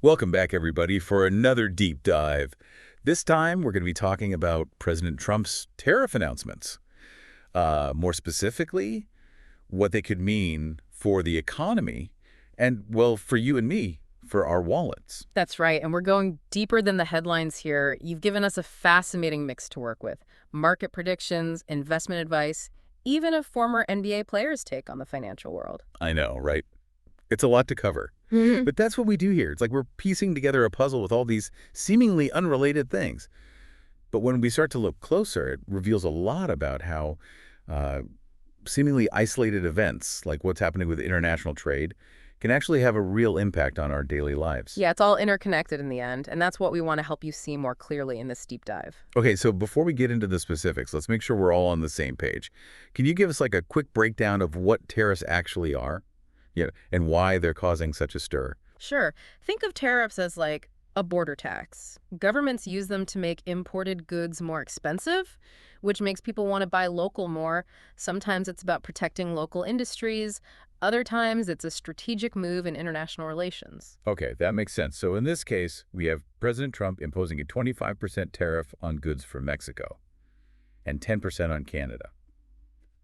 Welcome back, everybody, for another deep dive. This time, we're going to be talking about President Trump's tariff announcements. More specifically, what they could mean for the economy and, well, for you and me, for our wallets. That's right, and we're going deeper than the headlines here. You've given us a fascinating mix to work with. Market predictions, investment advice, even a former NBA player's take on the financial world. I know, right? It's a lot to cover. Mhm. But that's what we do here. It's like we're piecing together a puzzle with all these seemingly unrelated things. But when we start to look closer, it reveals a lot about how uh, seemingly isolated events, like what's happening with international trade, can actually have a real impact on our daily lives. Yeah, it's all interconnected in the end, and that's what we want to help you see more clearly in this deep dive. Okay, so before we get into the specifics, let's make sure we're all on the same page. Can you give us like a quick breakdown of what tariffs actually are? Yeah, and why they're causing such a stir? Sure, think of tariffs as like a border tax. Governments use them to make imported goods more expensive, which makes people want to buy local more. Sometimes it's about protecting local industries. Other times it's a strategic move in international relations. Okay, that makes sense. So in this case, we have President Trump imposing a 25% tariff on goods from Mexico and 10% on Canada.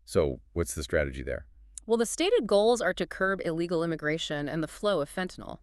So what's the strategy there? Well, the stated goals are to curb illegal immigration and the flow of fentanyl.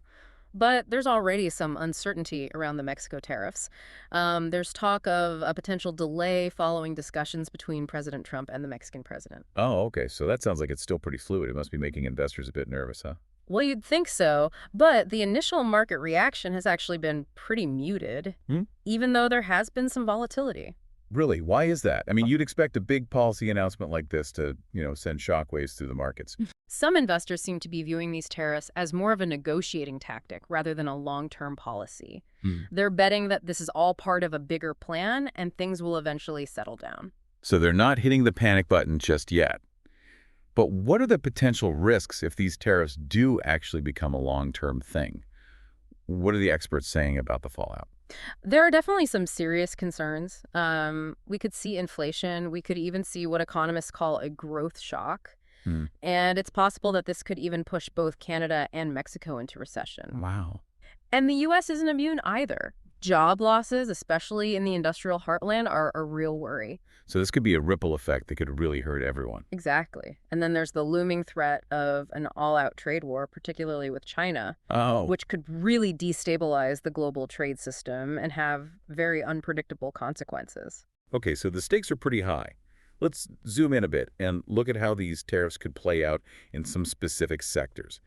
But there's already some uncertainty around the Mexico tariffs. There's talk of a potential delay following discussions between President Trump and the Mexican president. Oh, okay. So that sounds like it's still pretty fluid. It must be making investors a bit nervous, huh? Well, you'd think so, but the initial market reaction has actually been pretty muted, Hmm? even though there has been some volatility. Really? Why is that? I mean, you'd expect a big policy announcement like this to, send shockwaves through the markets. Some investors seem to be viewing these tariffs as more of a negotiating tactic rather than a long-term policy. Hmm. They're betting that this is all part of a bigger plan and things will eventually settle down. So they're not hitting the panic button just yet. But what are the potential risks if these tariffs do actually become a long-term thing? What are the experts saying about the fallout? There are definitely some serious concerns. We could see inflation. We could even see what economists call a growth shock. Hmm. And it's possible that this could even push both Canada and Mexico into recession. Wow. And the U.S. isn't immune either. Job losses, especially in the industrial heartland, are a real worry. So this could be a ripple effect that could really hurt everyone. Exactly. And then there's the looming threat of an all-out trade war, particularly with China, Oh, which could really destabilize the global trade system and have very unpredictable consequences. okay, so the stakes are pretty high. Let's zoom in a bit and look at how these tariffs could play out in some specific sectors.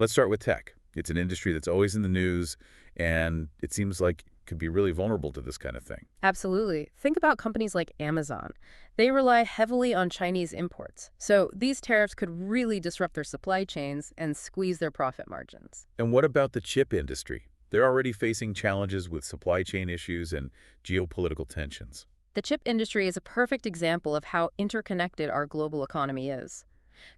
Let's start with tech. It's an industry that's always in the news, and it seems like it could be really vulnerable to this kind of thing. Absolutely. Think about companies like Amazon. They rely heavily on Chinese imports. So these tariffs could really disrupt their supply chains and squeeze their profit margins. And what about the chip industry? They're already facing challenges with supply chain issues and geopolitical tensions. The chip industry is a perfect example of how interconnected our global economy is.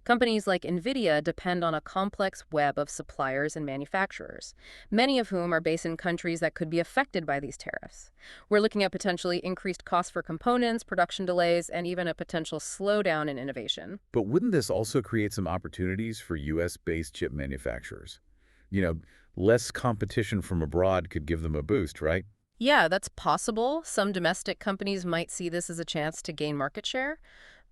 Companies like NVIDIA depend on a complex web of suppliers and manufacturers, many of whom are based in countries that could be affected by these tariffs. We're looking at potentially increased costs for components, production delays, and even a potential slowdown in innovation. But wouldn't this also create some opportunities for U.S.-based chip manufacturers? You know, less competition from abroad could give them a boost, right? Yeah, that's possible. Some domestic companies might see this as a chance to gain market share.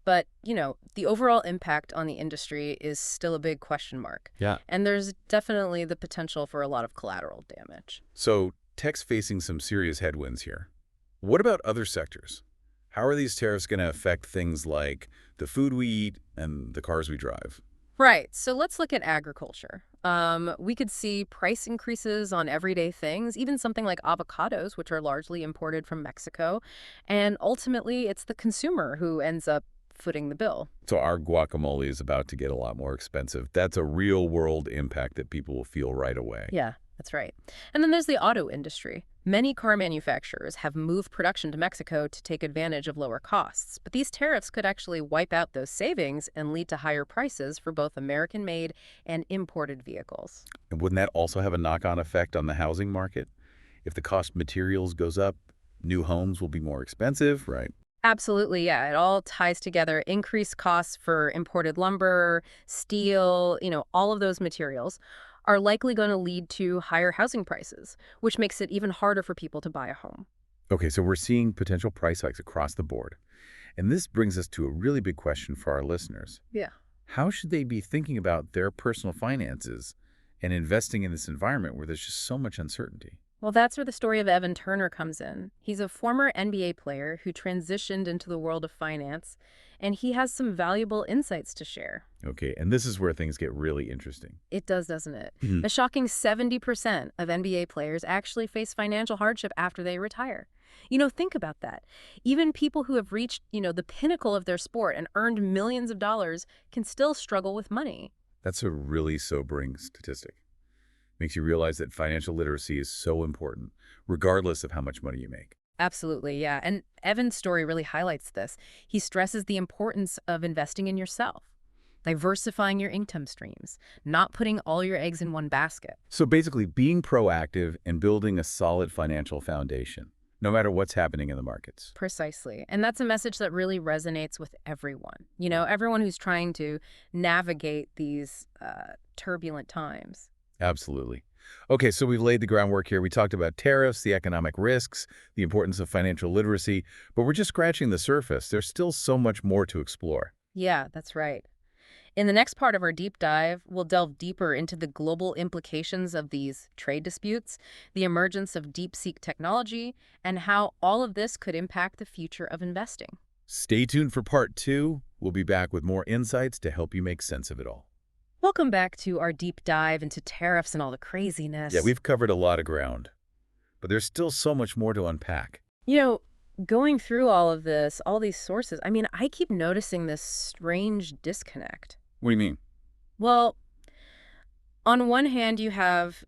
But, the overall impact on the industry is still a big question mark. Yeah. And there's definitely the potential for a lot of collateral damage. So tech's facing some serious headwinds here. What about other sectors? How are these tariffs going to affect things like the food we eat and the cars we drive? Right. So let's look at agriculture. We could see price increases on everyday things, even something like avocados, which are largely imported from Mexico. And ultimately, it's the consumer who ends up footing the bill. So our guacamole is about to get a lot more expensive. That's a real-world impact that people will feel right away. Yeah, that's right. And then there's the auto industry. Many car manufacturers have moved production to Mexico to take advantage of lower costs. But these tariffs could actually wipe out those savings and lead to higher prices for both American-made and imported vehicles. And wouldn't that also have a knock-on effect on the housing market? If the cost of materials goes up, new homes will be more expensive, right? Absolutely, yeah. It all ties together. Increased costs for imported lumber, steel, all of those materials. are likely going to lead to higher housing prices, which makes it even harder for people to buy a home. Okay, so we're seeing potential price hikes across the board. And this brings us to a really big question for our listeners. Yeah. How should they be thinking about their personal finances and investing in this environment where there's just so much uncertainty? Well, that's where the story of Evan Turner comes in. He's a former NBA player who transitioned into the world of finance, and he has some valuable insights to share. Okay, and this is where things get really interesting. It does, doesn't it? Mhm. A shocking 70% of NBA players actually face financial hardship after they retire. Think about that. Even people who have reached, the pinnacle of their sport and earned millions of dollars can still struggle with money. That's a really sobering statistic. Makes you realize that financial literacy is so important, regardless of how much money you make. Absolutely, yeah. And Evan's story really highlights this. He stresses the importance of investing in yourself, diversifying your income streams, not putting all your eggs in one basket. So basically, being proactive and building a solid financial foundation, no matter what's happening in the markets. Precisely. And that's a message that really resonates with everyone. Everyone who's trying to navigate these turbulent times. Absolutely. Okay, so we've laid the groundwork here. We talked about tariffs, the economic risks, the importance of financial literacy, but we're just scratching the surface. There's still so much more to explore. Yeah, that's right. In the next part of our deep dive, we'll delve deeper into the global implications of these trade disputes, the emergence of deep-seek technology, and how all of this could impact the future of investing. Stay tuned for part 2. We'll be back with more insights to help you make sense of it all. Welcome back to our deep dive into tariffs and all the Yeah, craziness. we've covered a lot of ground, but there's still so much more to unpack. You know, Going through all of this, all these sources, I keep noticing this strange disconnect. What do you mean? Well, on one hand, you have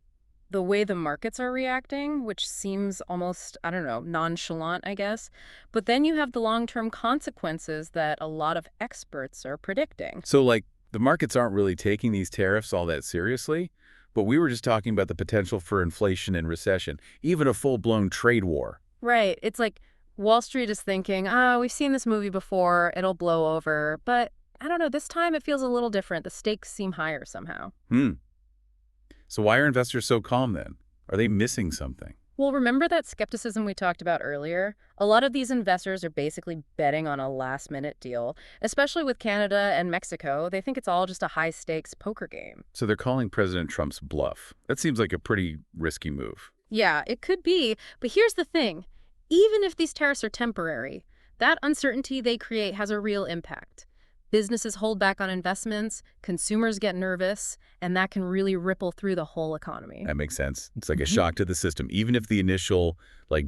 the way the markets are reacting, which seems almost, I don't know, nonchalant, I guess. But then you have the long-term consequences that a lot of experts are predicting. So, like, the markets aren't really taking these tariffs all that seriously, but we were just talking about the potential for inflation and recession, even a full-blown trade war. Right. It's like Wall Street is thinking, we've seen this movie before, it'll blow over. But I don't know, this time it feels a little different. The stakes seem higher somehow. So why are investors so calm then? Are they missing something? Well, remember that skepticism we talked about earlier? A lot of these investors are basically betting on a last-minute deal, especially with Canada and Mexico. They think it's all just a high-stakes poker game. So they're calling President Trump's bluff. That seems like a pretty risky move. Yeah, it could be, but here's the thing. Even if these tariffs are temporary, that uncertainty they create has a real impact. Businesses hold back on investments, consumers get nervous, and that can really ripple through the whole economy. That makes sense. It's like a Mhm. shock to the system, even if the initial,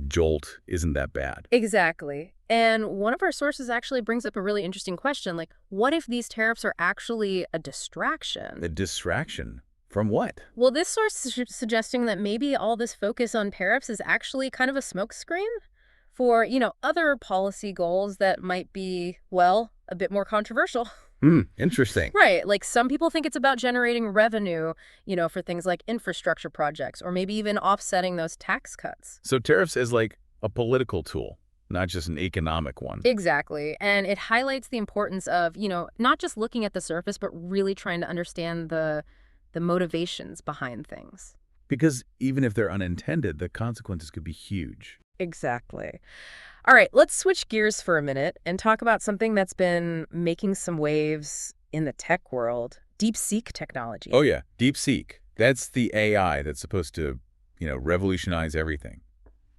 jolt isn't that bad. Exactly. And one of our sources actually brings up a really interesting question, like, what if these tariffs are actually a distraction? A distraction? From what? Well, this source is suggesting that maybe all this focus on tariffs is actually kind of a smokescreen for, other policy goals that might be, well, a bit more controversial. Interesting. Right. Like some people think it's about generating revenue, for things like infrastructure projects or maybe even offsetting those tax cuts. So tariffs is like a political tool, not just an economic one. Exactly. And it highlights the importance of, not just looking at the surface, but really trying to understand the motivations behind things. Because even if they're unintended, the consequences could be huge. Exactly. All right, let's switch gears for a minute and talk about something that's been making some waves in the tech world, deep-seek technology. Oh yeah, DeepSeek. That's the AI that's supposed to, revolutionize everything.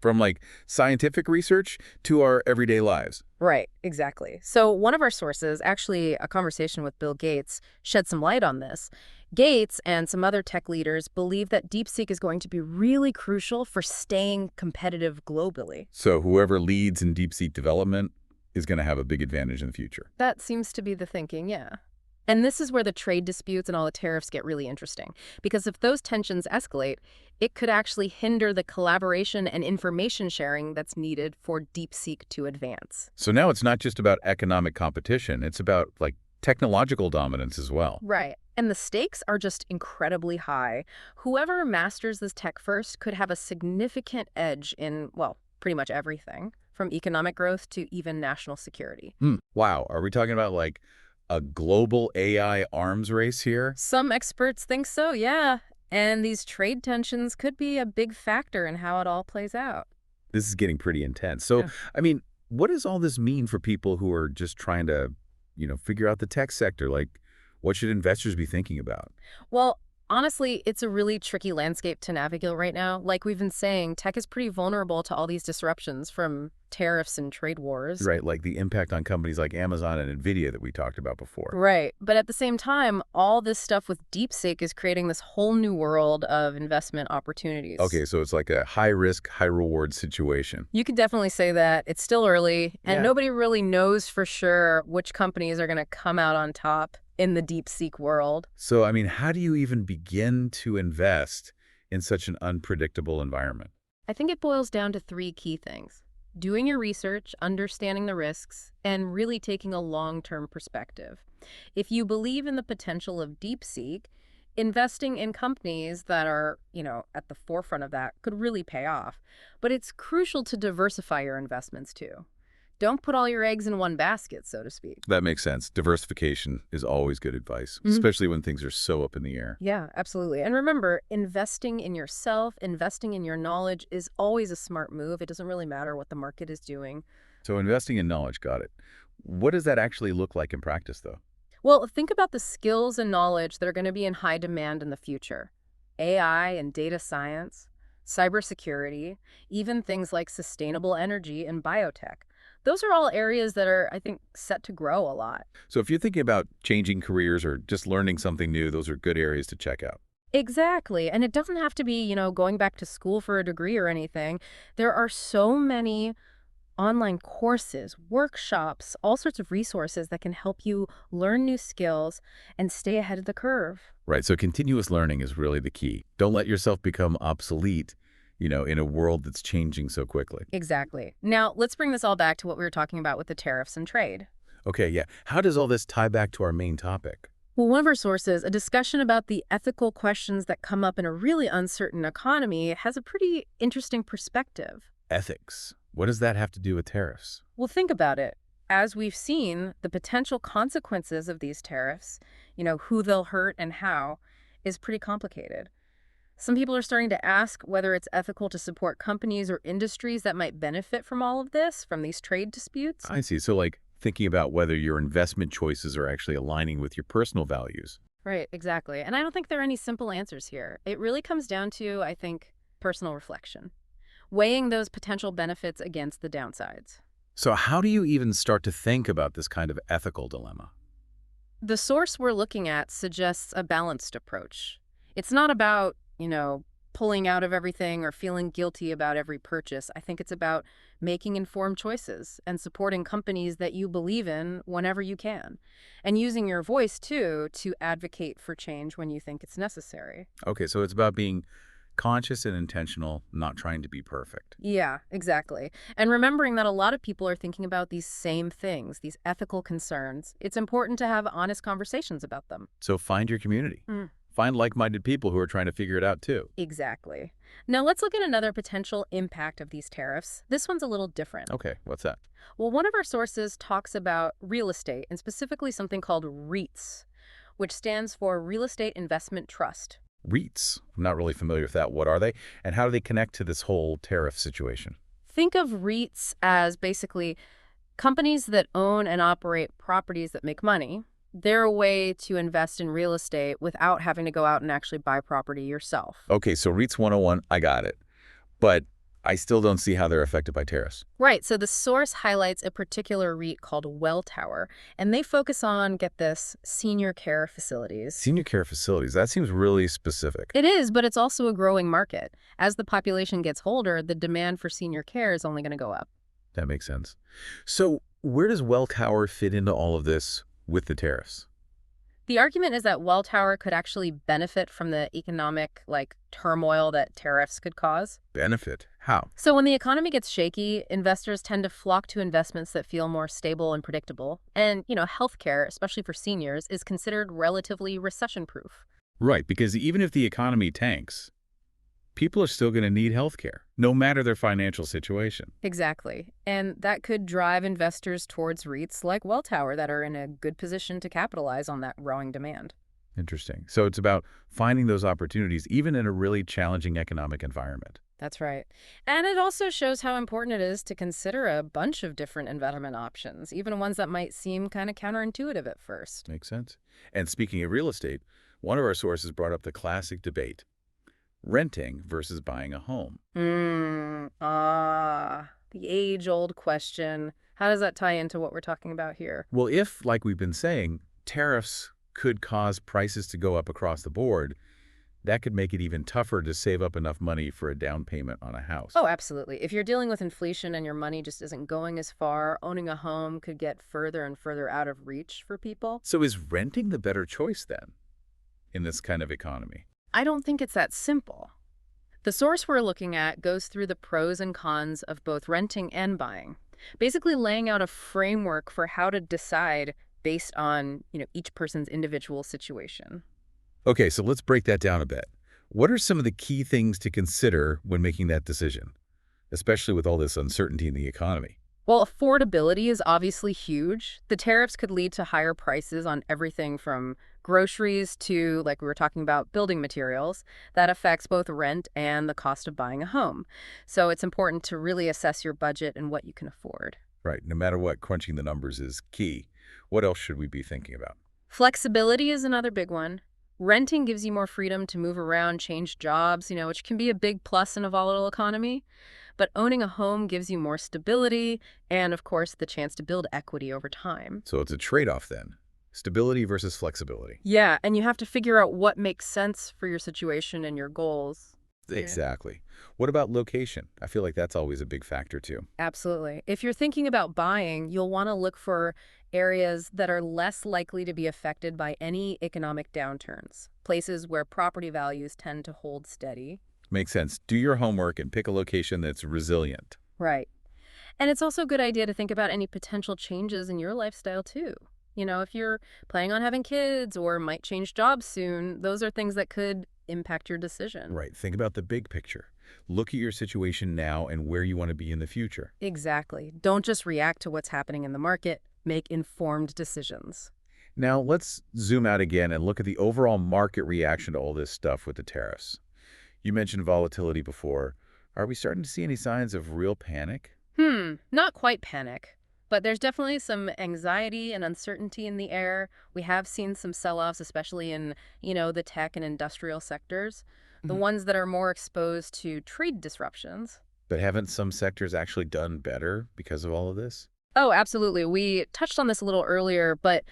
From scientific research to our everyday lives. Right, exactly. So one of our sources, actually a conversation with Bill Gates, shed some light on this. Gates and some other tech leaders believe that DeepSeek is going to be really crucial for staying competitive globally. So whoever leads in DeepSeek development is going to have a big advantage in the future. That seems to be the thinking, yeah. And this is where the trade disputes and all the tariffs get really interesting. Because if those tensions escalate, it could actually hinder the collaboration and information sharing that's needed for DeepSeek to advance. So now it's not just about economic competition. It's about, technological dominance as well. Right. And the stakes are just incredibly high. Whoever masters this tech first could have a significant edge in, well, pretty much everything, from economic growth to even national security. Wow. Are we talking about, a global AI arms race here? Some experts think so, yeah. And these trade tensions could be a big factor in how it all plays out. This is getting pretty intense. So, Yeah. I mean, what does all this mean for people who are just trying to, figure out the tech sector? Like, what should investors be thinking about? Well, honestly, it's a really tricky landscape to navigate right now. Like we've been saying, tech is pretty vulnerable to all these disruptions from tariffs and trade wars. Right, like the impact on companies like Amazon and Nvidia that we talked about before. Right. But at the same time, all this stuff with DeepSeek is creating this whole new world of investment opportunities. Okay, so it's like a high risk, high reward situation. You could definitely say that. It's still early, and Yeah. nobody really knows for sure which companies are going to come out on top in the DeepSeek world. So, I mean, how do you even begin to invest in such an unpredictable environment? I think it boils down to three key things: doing your research, understanding the risks, and really taking a long-term perspective. If you believe in the potential of DeepSeek, investing in companies that are, at the forefront of that could really pay off. But it's crucial to diversify your investments too. Don't put all your eggs in one basket, so to speak. That makes sense. Diversification is always good advice, especially when things are so up in the air. Yeah, absolutely. And remember, investing in yourself, investing in your knowledge is always a smart move. It doesn't really matter what the market is doing. So, investing in knowledge, got it. What does that actually look like in practice, though? Well, think about the skills and knowledge that are going to be in high demand in the future. AI and data science, cybersecurity, even things like sustainable energy and biotech. Those are all areas that are, I think, set to grow a lot. So, if you're thinking about changing careers or just learning something new, those are good areas to check out. Exactly. And it doesn't have to be, going back to school for a degree or anything. There are so many online courses, workshops, all sorts of resources that can help you learn new skills and stay ahead of the curve. Right. So, continuous learning is really the key. Don't let yourself become obsolete, in a world that's changing so quickly. Exactly. Now, let's bring this all back to what we were talking about with the tariffs and trade. Okay, yeah. How does all this tie back to our main topic? Well, one of our sources, a discussion about the ethical questions that come up in a really uncertain economy, has a pretty interesting perspective. Ethics. What does that have to do with tariffs? Well, think about it. As we've seen, the potential consequences of these tariffs, who they'll hurt and how, is pretty complicated. Some people are starting to ask whether it's ethical to support companies or industries that might benefit from all of this, from these trade disputes. I see. So, like, thinking about whether your investment choices are actually aligning with your personal values. Right, exactly. And I don't think there are any simple answers here. It really comes down to, I think, personal reflection, weighing those potential benefits against the downsides. So, how do you even start to think about this kind of ethical dilemma? The source we're looking at suggests a balanced approach. It's not about, pulling out of everything or feeling guilty about every purchase. I think it's about making informed choices and supporting companies that you believe in whenever you can. And using your voice, too, to advocate for change when you think it's necessary. Okay, so it's about being conscious and intentional, not trying to be perfect. Yeah, exactly. And remembering that a lot of people are thinking about these same things, these ethical concerns. It's important to have honest conversations about them. So, find your community. Find like-minded people who are trying to figure it out, too. Exactly. Now let's look at another potential impact of these tariffs. This one's a little different. Okay, what's that? Well, one of our sources talks about real estate, and specifically something called REITs, which stands for Real Estate Investment Trust. REITs. I'm not really familiar with that. What are they? And how do they connect to this whole tariff situation? Think of REITs as basically companies that own and operate properties that make money. They're a way to invest in real estate without having to go out and actually buy property yourself. Okay, so REITs 101, I got it. But I still don't see how they're affected by tariffs. Right, so the source highlights a particular REIT called Welltower, and they focus on, get this, senior care facilities. Senior care facilities, that seems really specific. It is, but it's also a growing market. As the population gets older, the demand for senior care is only going to go up. That makes sense. So where does Welltower fit into all of this with the tariffs? The argument is that Welltower could actually benefit from the economic, turmoil that tariffs could cause. Benefit? How? So when the economy gets shaky, investors tend to flock to investments that feel more stable and predictable. And, healthcare, especially for seniors, is considered relatively recession-proof. Right, because even if the economy tanks, people are still going to need healthcare, no matter their financial situation. Exactly. And that could drive investors towards REITs like Welltower that are in a good position to capitalize on that growing demand. Interesting. So it's about finding those opportunities even in a really challenging economic environment. That's right. And it also shows how important it is to consider a bunch of different investment options, even ones that might seem kind of counterintuitive at first. Makes sense. And speaking of real estate, one of our sources brought up the classic debate, renting versus buying a home. The age-old question. How does that tie into what we're talking about here? Well, if, like we've been saying, tariffs could cause prices to go up across the board, that could make it even tougher to save up enough money for a down payment on a house. Oh, absolutely. If you're dealing with inflation and your money just isn't going as far, owning a home could get further and further out of reach for people. So is renting the better choice then in this kind of economy? I don't think it's that simple. The source we're looking at goes through the pros and cons of both renting and buying, basically laying out a framework for how to decide based on, each person's individual situation. Okay, so let's break that down a bit. What are some of the key things to consider when making that decision, especially with all this uncertainty in the economy? Well, affordability is obviously huge. The tariffs could lead to higher prices on everything from groceries to, like we were talking about, building materials. That affects both rent and the cost of buying a home. So it's important to really assess your budget and what you can afford. Right, no matter what, crunching the numbers is key. What else should we be thinking about? Flexibility is another big one. Renting gives you more freedom to move around, change jobs, which can be a big plus in a volatile economy. But owning a home gives you more stability and, of course, the chance to build equity over time. So it's a trade-off then. Stability versus flexibility. Yeah, and you have to figure out what makes sense for your situation and your goals. Yeah. Exactly. What about location? I feel like that's always a big factor too. Absolutely. If you're thinking about buying, you'll want to look for areas that are less likely to be affected by any economic downturns, places where property values tend to hold steady. Makes sense. Do your homework and pick a location that's resilient. Right. And it's also a good idea to think about any potential changes in your lifestyle, too. If you're planning on having kids or might change jobs soon, those are things that could impact your decision. Right. Think about the big picture. Look at your situation now and where you want to be in the future. Exactly. Don't just react to what's happening in the market. Make informed decisions. Now, let's zoom out again and look at the overall market reaction to all this stuff with the tariffs. You mentioned volatility before. Are we starting to see any signs of real panic? Not quite panic, but there's definitely some anxiety and uncertainty in the air. We have seen some sell-offs, especially in, the tech and industrial sectors, the Mhm. ones that are more exposed to trade disruptions. But haven't some sectors actually done better because of all of this? Oh, absolutely. We touched on this a little earlier, but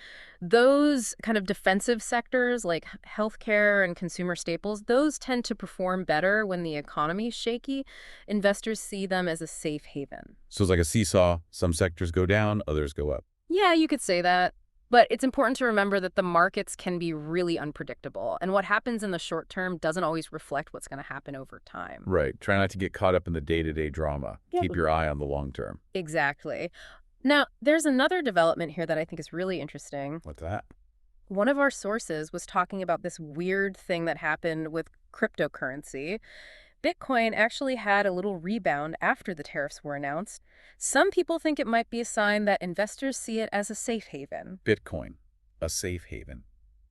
those kind of defensive sectors like healthcare and consumer staples, those tend to perform better when the economy is shaky. Investors see them as a safe haven. So it's like a seesaw. Some sectors go down, others go up. Yeah, you could say that. But it's important to remember that the markets can be really unpredictable, and what happens in the short term doesn't always reflect what's going to happen over time. Right. Try not to get caught up in the day-to-day drama. Yeah. Keep your eye on the long term. Exactly. Now, there's another development here that I think is really interesting. What's that? One of our sources was talking about this weird thing that happened with cryptocurrency. Bitcoin actually had a little rebound after the tariffs were announced. Some people think it might be a sign that investors see it as a safe haven. Bitcoin, a safe haven.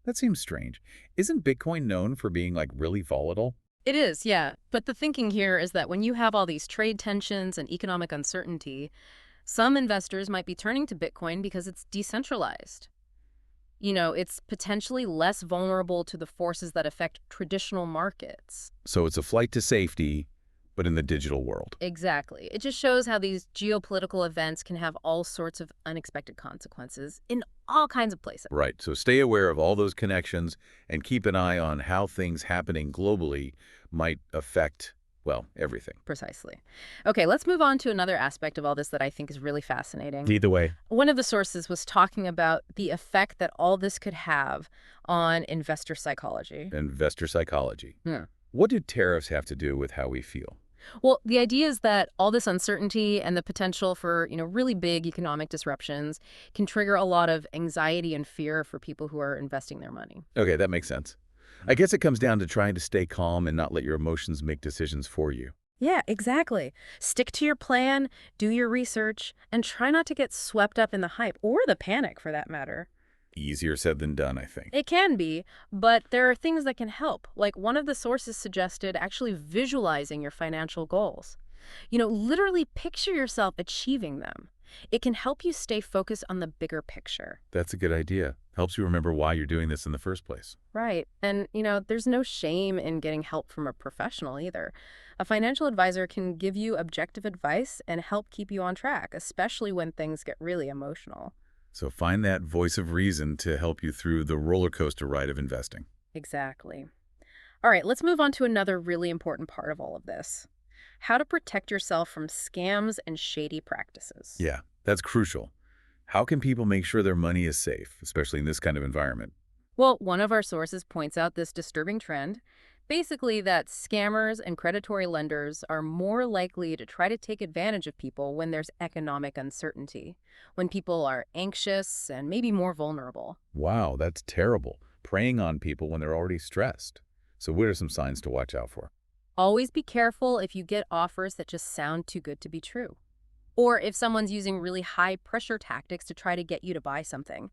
That seems strange. Isn't Bitcoin known for being like really volatile? It is, yeah. But the thinking here is that when you have all these trade tensions and economic uncertainty, some investors might be turning to Bitcoin because it's decentralized. It's potentially less vulnerable to the forces that affect traditional markets. So it's a flight to safety, but in the digital world. Exactly. It just shows how these geopolitical events can have all sorts of unexpected consequences in all kinds of places. Right. So stay aware of all those connections and keep an eye on how things happening globally might affect, well, everything. Precisely. Okay, let's move on to another aspect of all this that I think is really fascinating. Either way. One of the sources was talking about the effect that all this could have on investor psychology. Investor psychology. Yeah. What do tariffs have to do with how we feel? Well, the idea is that all this uncertainty and the potential for, really big economic disruptions can trigger a lot of anxiety and fear for people who are investing their money. Okay, that makes sense. I guess it comes down to trying to stay calm and not let your emotions make decisions for you. Yeah, exactly. Stick to your plan, do your research, and try not to get swept up in the hype or the panic for that matter. Easier said than done, I think. It can be, but there are things that can help. Like one of the sources suggested actually visualizing your financial goals. Literally picture yourself achieving them. It can help you stay focused on the bigger picture. That's a good idea. Helps you remember why you're doing this in the first place. Right. And, there's no shame in getting help from a professional either. A financial advisor can give you objective advice and help keep you on track, especially when things get really emotional. So find that voice of reason to help you through the roller coaster ride of investing. Exactly. All right, let's move on to another really important part of all of this. How to protect yourself from scams and shady practices. Yeah, that's crucial. How can people make sure their money is safe, especially in this kind of environment? Well, one of our sources points out this disturbing trend, basically that scammers and predatory lenders are more likely to try to take advantage of people when there's economic uncertainty, when people are anxious and maybe more vulnerable. Wow, that's terrible. Preying on people when they're already stressed. So what are some signs to watch out for? Always be careful if you get offers that just sound too good to be true. Or if someone's using really high pressure tactics to try to get you to buy something.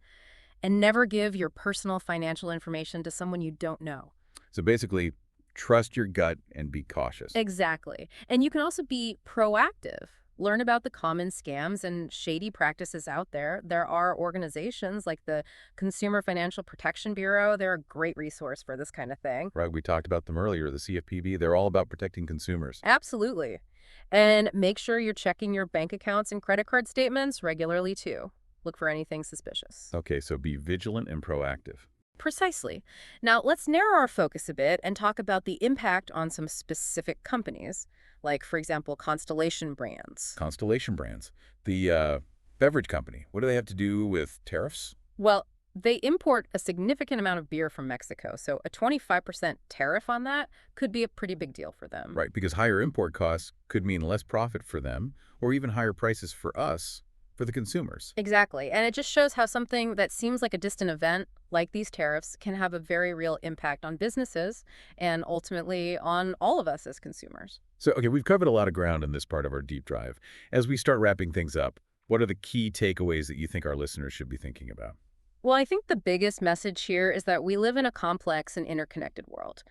And never give your personal financial information to someone you don't know. So basically, trust your gut and be cautious. Exactly. And you can also be proactive. Learn about the common scams and shady practices out there. There are organizations like the Consumer Financial Protection Bureau. They're a great resource for this kind of thing. Right, we talked about them earlier, the CFPB, they're all about protecting consumers. Absolutely. And make sure you're checking your bank accounts and credit card statements regularly too. Look for anything suspicious. Okay, so be vigilant and proactive. Precisely. Now, let's narrow our focus a bit and talk about the impact on some specific companies, like, for example, Constellation Brands. Constellation Brands, the beverage company, what do they have to do with tariffs? Well, they import a significant amount of beer from Mexico, so a 25% tariff on that could be a pretty big deal for them. Right, because higher import costs could mean less profit for them, or even higher prices for us, for the consumers. Exactly. And it just shows how something that seems like a distant event, like these tariffs, can have a very real impact on businesses and ultimately on all of us as consumers. So, okay, we've covered a lot of ground in this part of our deep dive. As we start wrapping things up, what are the key takeaways that you think our listeners should be thinking about? Well, I think the biggest message here is that we live in a complex and interconnected world.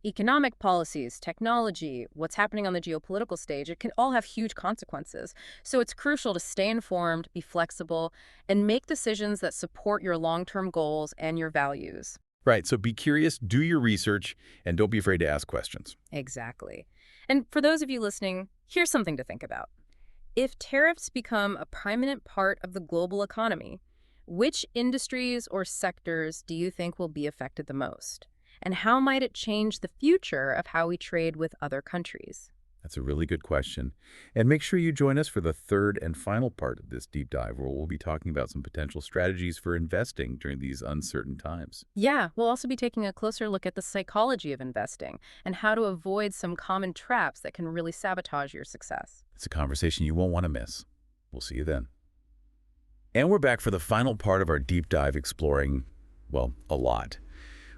Economic policies, technology, what's happening on the geopolitical stage, it can all have huge consequences. So it's crucial to stay informed, be flexible, and make decisions that support your long-term goals and your values. Right, so be curious, do your research, and don't be afraid to ask questions. Exactly. And for those of you listening, here's something to think about. If tariffs become a prominent part of the global economy, which industries or sectors do you think will be affected the most? And how might it change the future of how we trade with other countries? That's a really good question. And make sure you join us for the third and final part of this deep dive, where we'll be talking about some potential strategies for investing during these uncertain times. Yeah, we'll also be taking a closer look at the psychology of investing and how to avoid some common traps that can really sabotage your success. It's a conversation you won't want to miss. We'll see you then. And we're back for the final part of our deep dive exploring, well, a lot.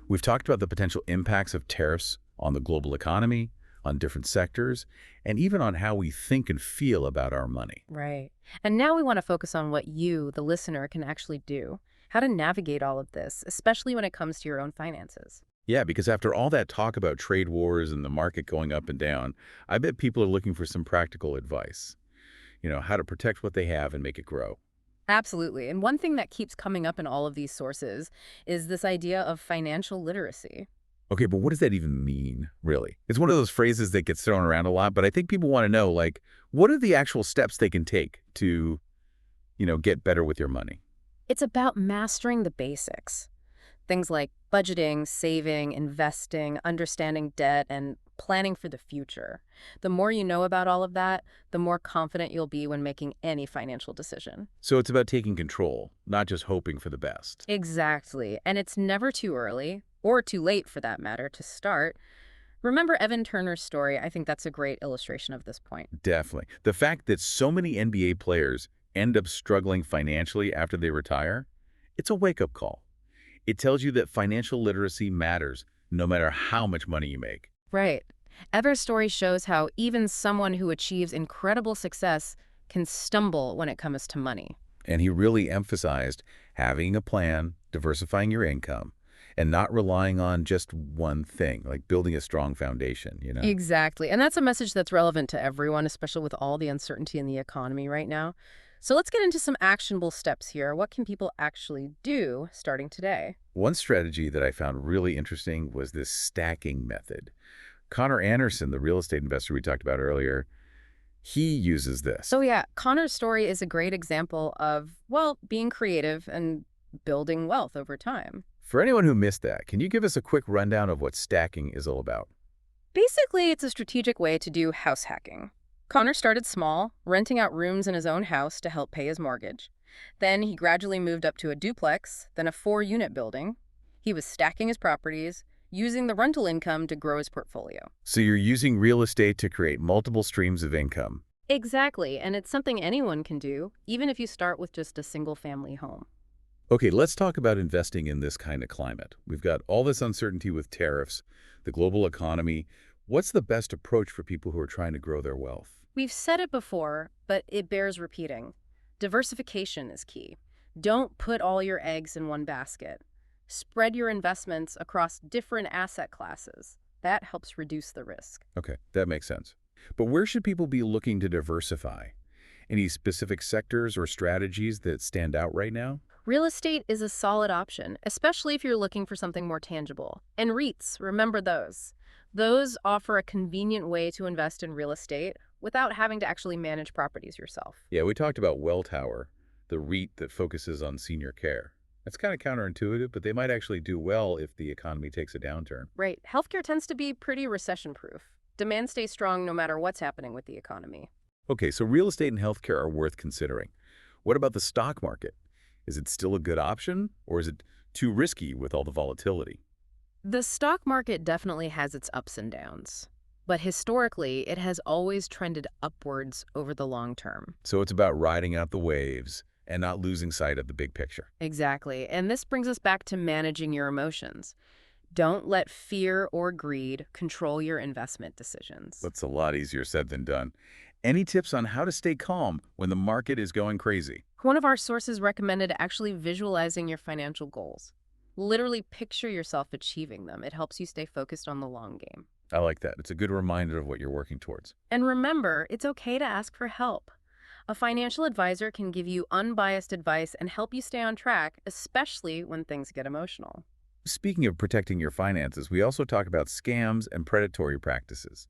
We've talked about the potential impacts of tariffs on the global economy, on different sectors, and even on how we think and feel about our money. Right. And now we want to focus on what you, the listener, can actually do, how to navigate all of this, especially when it comes to your own finances. Yeah, because after all that talk about trade wars and the market going up and down, I bet people are looking for some practical advice. How to protect what they have and make it grow. Absolutely. And one thing that keeps coming up in all of these sources is this idea of financial literacy. Okay, but what does that even mean, really? It's one of those phrases that gets thrown around a lot, but I think people want to know, like, what are the actual steps they can take to, get better with your money? It's about mastering the basics. Things like budgeting, saving, investing, understanding debt, and planning for the future. The more you know about all of that, the more confident you'll be when making any financial decision. So it's about taking control, not just hoping for the best. Exactly. And it's never too early, or too late for that matter, to start. Remember Evan Turner's story? I think that's a great illustration of this point. Definitely. The fact that so many NBA players end up struggling financially after they retire, it's a wake-up call. It tells you that financial literacy matters no matter how much money you make. Right. Ever's story shows how even someone who achieves incredible success can stumble when it comes to money. And he really emphasized having a plan, diversifying your income, and not relying on just one thing, like building a strong foundation. Exactly. And that's a message that's relevant to everyone, especially with all the uncertainty in the economy right now. So let's get into some actionable steps here. What can people actually do starting today? One strategy that I found really interesting was this stacking method. Connor Anderson, the real estate investor we talked about earlier, he uses this. So yeah, Connor's story is a great example of, well, being creative and building wealth over time. For anyone who missed that, can you give us a quick rundown of what stacking is all about? Basically, it's a strategic way to do house hacking. Connor started small, renting out rooms in his own house to help pay his mortgage. Then he gradually moved up to a duplex, then a 4-unit building. He was stacking his properties, using the rental income to grow his portfolio. So you're using real estate to create multiple streams of income. Exactly, and it's something anyone can do, even if you start with just a single-family home. Okay, let's talk about investing in this kind of climate. We've got all this uncertainty with tariffs, the global economy. What's the best approach for people who are trying to grow their wealth? We've said it before, but it bears repeating. Diversification is key. Don't put all your eggs in one basket. Spread your investments across different asset classes. That helps reduce the risk. Okay, that makes sense. But where should people be looking to diversify? Any specific sectors or strategies that stand out right now? Real estate is a solid option, especially if you're looking for something more tangible. And REITs, remember those. Those offer a convenient way to invest in real estate without having to actually manage properties yourself. Yeah, we talked about Welltower, the REIT that focuses on senior care. That's kind of counterintuitive, but they might actually do well if the economy takes a downturn. Right. Healthcare tends to be pretty recession-proof. Demand stays strong no matter what's happening with the economy. Okay, so real estate and healthcare are worth considering. What about the stock market? Is it still a good option, or is it too risky with all the volatility? The stock market definitely has its ups and downs, but historically, it has always trended upwards over the long term. So it's about riding out the waves and not losing sight of the big picture. Exactly. And this brings us back to managing your emotions. Don't let fear or greed control your investment decisions. That's a lot easier said than done. Any tips on how to stay calm when the market is going crazy? One of our sources recommended actually visualizing your financial goals. Literally picture yourself achieving them. It helps you stay focused on the long game. I like that. It's a good reminder of what you're working towards. And remember, it's okay to ask for help. A financial advisor can give you unbiased advice and help you stay on track, especially when things get emotional. Speaking of protecting your finances, we also talk about scams and predatory practices.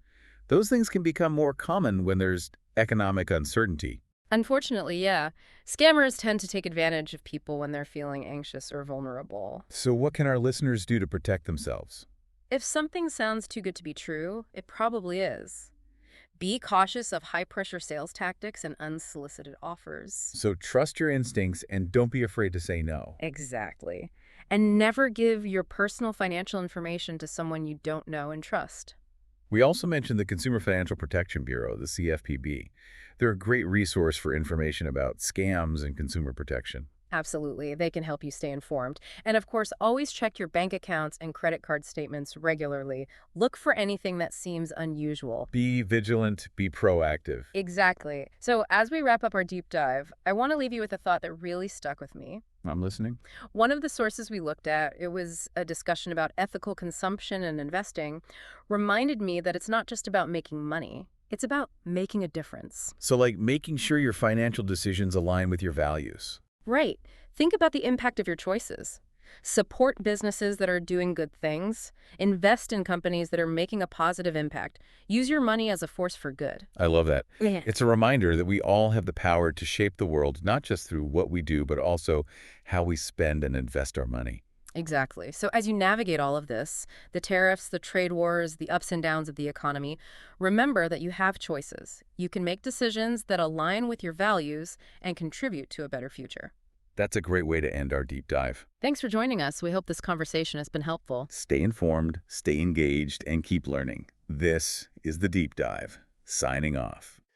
Those things can become more common when there's economic uncertainty. Unfortunately, yeah. Scammers tend to take advantage of people when they're feeling anxious or vulnerable. So what can our listeners do to protect themselves? If something sounds too good to be true, it probably is. Be cautious of high-pressure sales tactics and unsolicited offers. So trust your instincts and don't be afraid to say no. Exactly. And never give your personal financial information to someone you don't know and trust. We also mentioned the Consumer Financial Protection Bureau, the CFPB. They're a great resource for information about scams and consumer protection. Absolutely. They can help you stay informed. And of course, always check your bank accounts and credit card statements regularly. Look for anything that seems unusual. Be vigilant, be proactive. Exactly. So as we wrap up our deep dive, I want to leave you with a thought that really stuck with me. I'm listening. One of the sources we looked at, it was a discussion about ethical consumption and investing, reminded me that it's not just about making money. It's about making a difference. So like making sure your financial decisions align with your values. Right. Think about the impact of your choices. Support businesses that are doing good things. Invest in companies that are making a positive impact. Use your money as a force for good. I love that. Yeah. It's a reminder that we all have the power to shape the world, not just through what we do, but also how we spend and invest our money. Exactly. So as you navigate all of this, the tariffs, the trade wars, the ups and downs of the economy, remember that you have choices. You can make decisions that align with your values and contribute to a better future. That's a great way to end our deep dive. Thanks for joining us. We hope this conversation has been helpful. Stay informed, stay engaged, and keep learning. This is The Deep Dive, signing off.